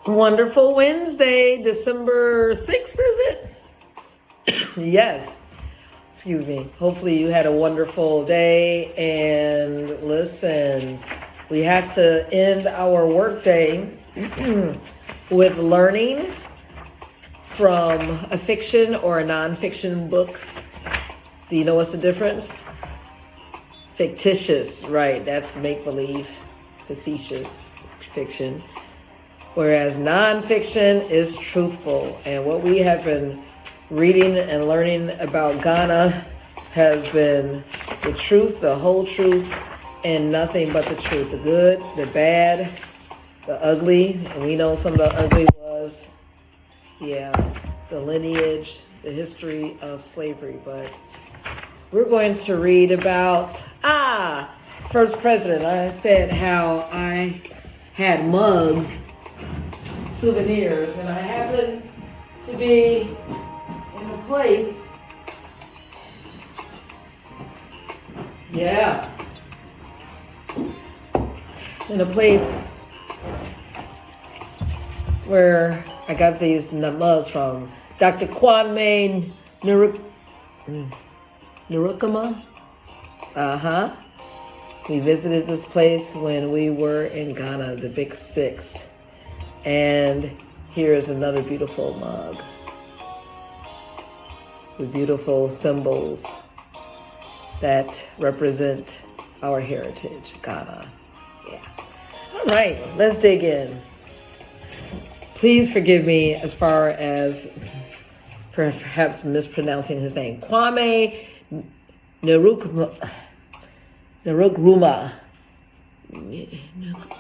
Wonderful Wednesday, December 6th, is it? Yes. Excuse me. Hopefully you had a wonderful day. And listen, we have to end our workday with learning from a fiction or a nonfiction book. Do you know what's the difference? Fictitious, right? That's make-believe, facetious fiction. Whereas nonfiction is truthful. And what we have been reading and learning about Ghana has been the truth, the whole truth, and nothing but the truth. The good, the bad, the ugly. And we know some of the ugly was, the lineage, the history of slavery. But we're going to read about, first president. I said how I had mugs, souvenirs, and I happened to be in a place, in a place where I got these mugs from Dr. KwameNkrumah. We visited this place when we were in Ghana, the Big Six. And here is another beautiful mug with beautiful symbols that represent our heritage, Ghana. All right, let's dig in. Please forgive me as far as perhaps mispronouncing his name. KwameNkrumah.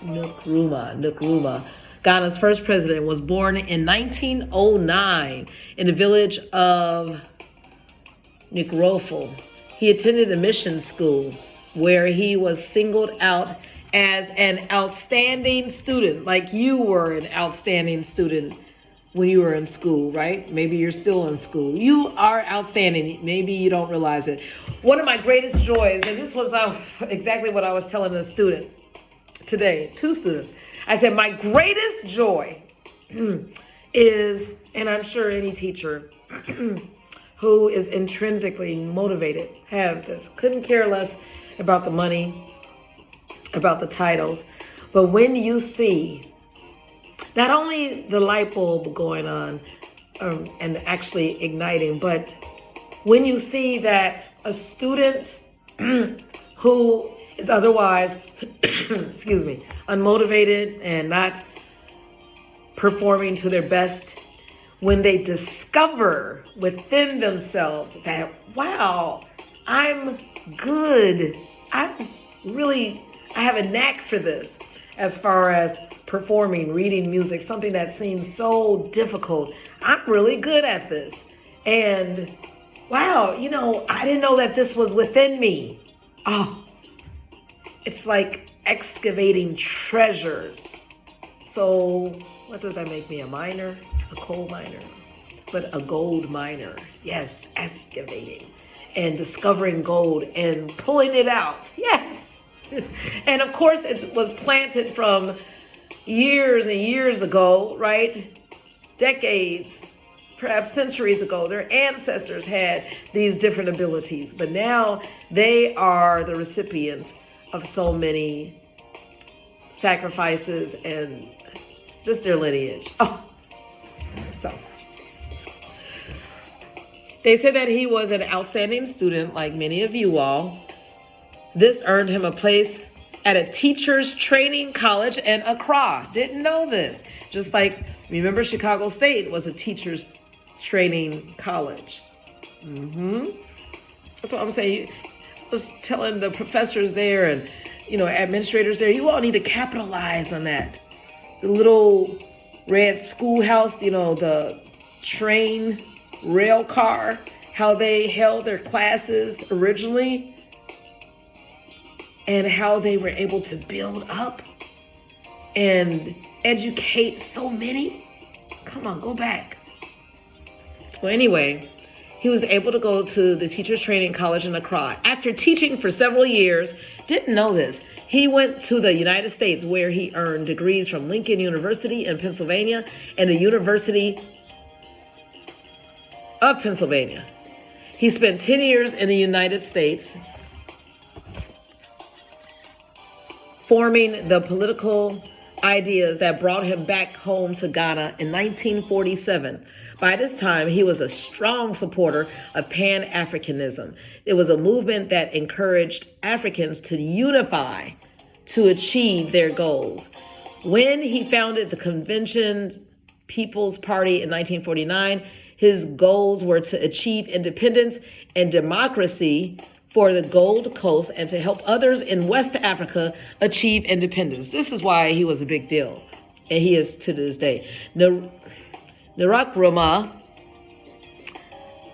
Nkrumah. Ghana's first president was born in 1909 in the village of Nkrumah. He attended a mission school where he was singled out as an outstanding student, like you were an outstanding student when you were in school, right? Maybe you're still in school. You are outstanding. Maybe you don't realize it. One of my greatest joys, and this was exactly what I was telling a student today, two students. I said, my greatest joy is, and I'm sure any teacher who is intrinsically motivated have this, couldn't care less about the money, about the titles, but when you see not only the light bulb going on and actually igniting, but when you see that a student who is otherwise, unmotivated and not performing to their best, when they discover within themselves that, wow, I'm good. I have a knack for this as far as performing, reading music, something that seems so difficult. I'm really good at this. And wow, I didn't know that this was within me. Oh, it's like excavating treasures. So what does that make me? A miner? A coal miner? But a gold miner. Yes, excavating and discovering gold and pulling it out. Yes. And of course, it was planted from years and years ago, right? Decades, perhaps centuries ago. Their ancestors had these different abilities, but now they are the recipients of so many sacrifices and just their lineage. So they said that he was an outstanding student, like many of you all. This earned him a place at a teacher's training college in Accra. Didn't know this. Just like, remember, Chicago State was a teacher's training college. That's what I'm saying. I was telling the professors there and, administrators there, you all need to capitalize on that. The little red schoolhouse, the train rail car, how they held their classes originally, and how they were able to build up and educate so many. Come on, go back. Well, anyway, He was able to go to the teacher's training college in Nkrumah. After teaching for several years, didn't know this, he went to the United States where he earned degrees from Lincoln University in Pennsylvania and the University of Pennsylvania. He spent 10 years in the United States forming the political ideas that brought him back home to Ghana in 1947. By this time, he was a strong supporter of Pan-Africanism. It was a movement that encouraged Africans to unify to achieve their goals. When he founded the Convention People's Party in 1949, his goals were to achieve independence and democracy for the Gold Coast and to help others in West Africa achieve independence. This is why he was a big deal, and he is to this day. Nkrumah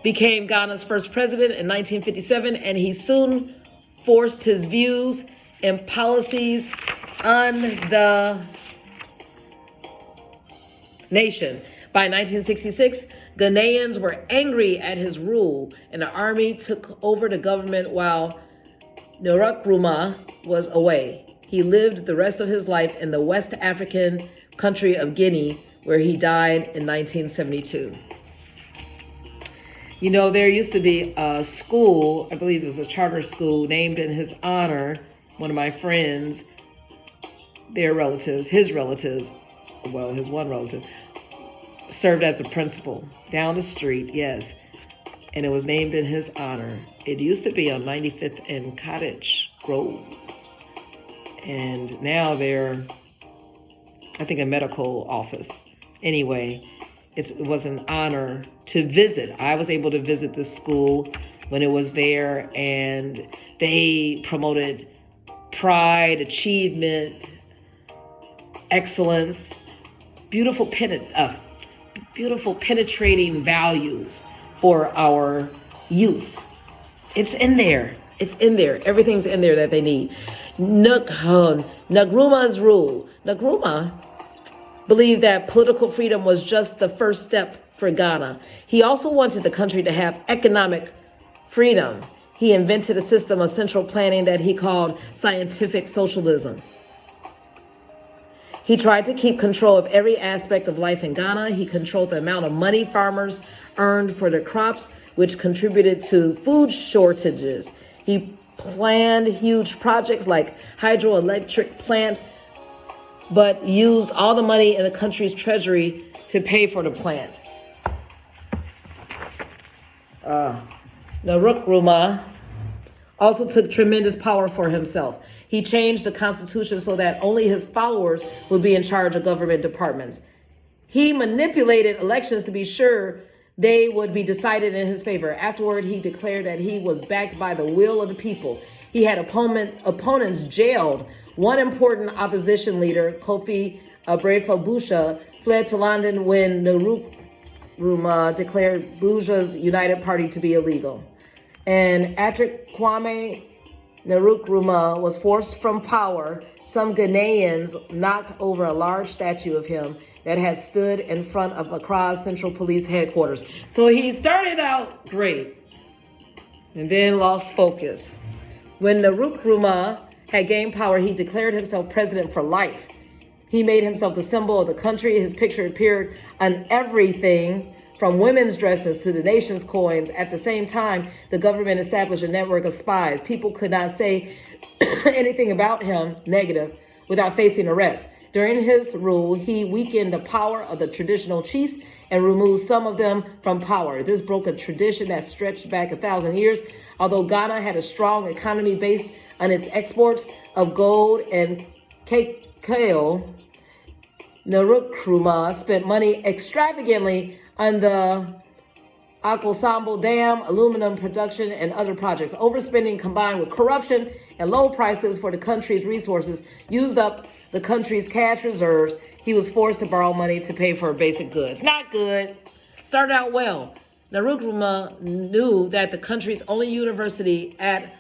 became Ghana's first president in 1957, and he soon forced his views and policies on the nation. By 1966, Ghanaians were angry at his rule, and the army took over the government while Nkrumah was away. He lived the rest of his life in the West African country of Guinea, where he died in 1972. You know, there used to be a school, I believe it was a charter school, named in his honor. One of my friends, their relatives, his relatives, well, his one relative, served as a principal down the street, yes. And it was named in his honor. It used to be on 95th and Cottage Grove. And now they're, I think, a medical office. Anyway, it was an honor to visit. I was able to visit this school when it was there, and they promoted pride, achievement, excellence, beautiful penetrating values for our youth. It's in there. It's in there. Everything's in there that they need. Nkrumah's rule. Nkrumah believed that political freedom was just the first step for Ghana. He also wanted the country to have economic freedom. He invented a system of central planning that he called scientific socialism. He tried to keep control of every aspect of life in Ghana. He controlled the amount of money farmers earned for their crops, which contributed to food shortages. He planned huge projects like hydroelectric plant, but used all the money in the country's treasury to pay for the plant. Nkrumah also took tremendous power for himself. He changed the constitution so that only his followers would be in charge of government departments. He manipulated elections to be sure they would be decided in his favor. Afterward, he declared that he was backed by the will of the people. He had opponents jailed. One important opposition leader, Kofi Abrefa-Busha, fled to London when Nkrumah declared Buja's United Party to be illegal. And after Nkrumah was forced from power, some Ghanaians knocked over a large statue of him that had stood in front of Accra's Central Police headquarters. So he started out great and then lost focus. When Nkrumah had gained power, he declared himself president for life. He made himself the symbol of the country. His picture appeared on everything from women's dresses to the nation's coins. At the same time, the government established a network of spies. People could not say anything about him negative without facing arrest. During his rule, he weakened the power of the traditional chiefs and removed some of them from power. This broke a tradition that stretched back 1,000 years. Although Ghana had a strong economy based on its exports of gold and cacao, Nkrumah spent money extravagantly on the Akosombo Dam, aluminum production, and other projects. Overspending combined with corruption and low prices for the country's resources used up the country's cash reserves. He was forced to borrow money to pay for basic goods. Not good. Started out well. Nkrumah knew that the country's only university at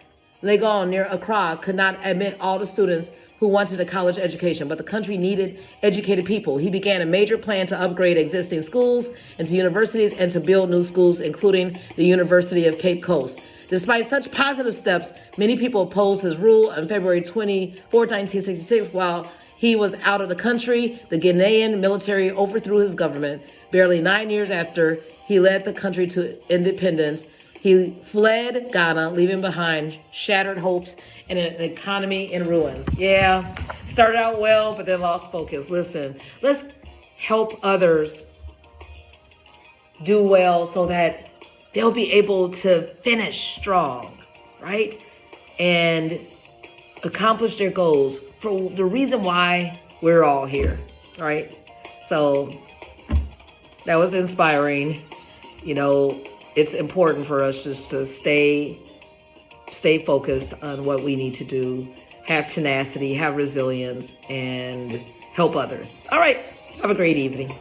Legon near Accra could not admit all the students who wanted a college education, but the country needed educated people. He began a major plan to upgrade existing schools into universities and to build new schools, including the University of Cape Coast. Despite such positive steps, many people opposed his rule. On February 24, 1966, while he was out of the country, the Ghanaian military overthrew his government. Barely 9 years after he led the country to independence, he fled Ghana, leaving behind shattered hopes and an economy in ruins. Yeah, started out well, but then lost focus. Listen, let's help others do well so that they'll be able to finish strong, right? And accomplish their goals for the reason why we're all here, right? So that was inspiring. You know, it's important for us just to stay focused on what we need to do, have tenacity, have resilience, and help others. All right, have a great evening.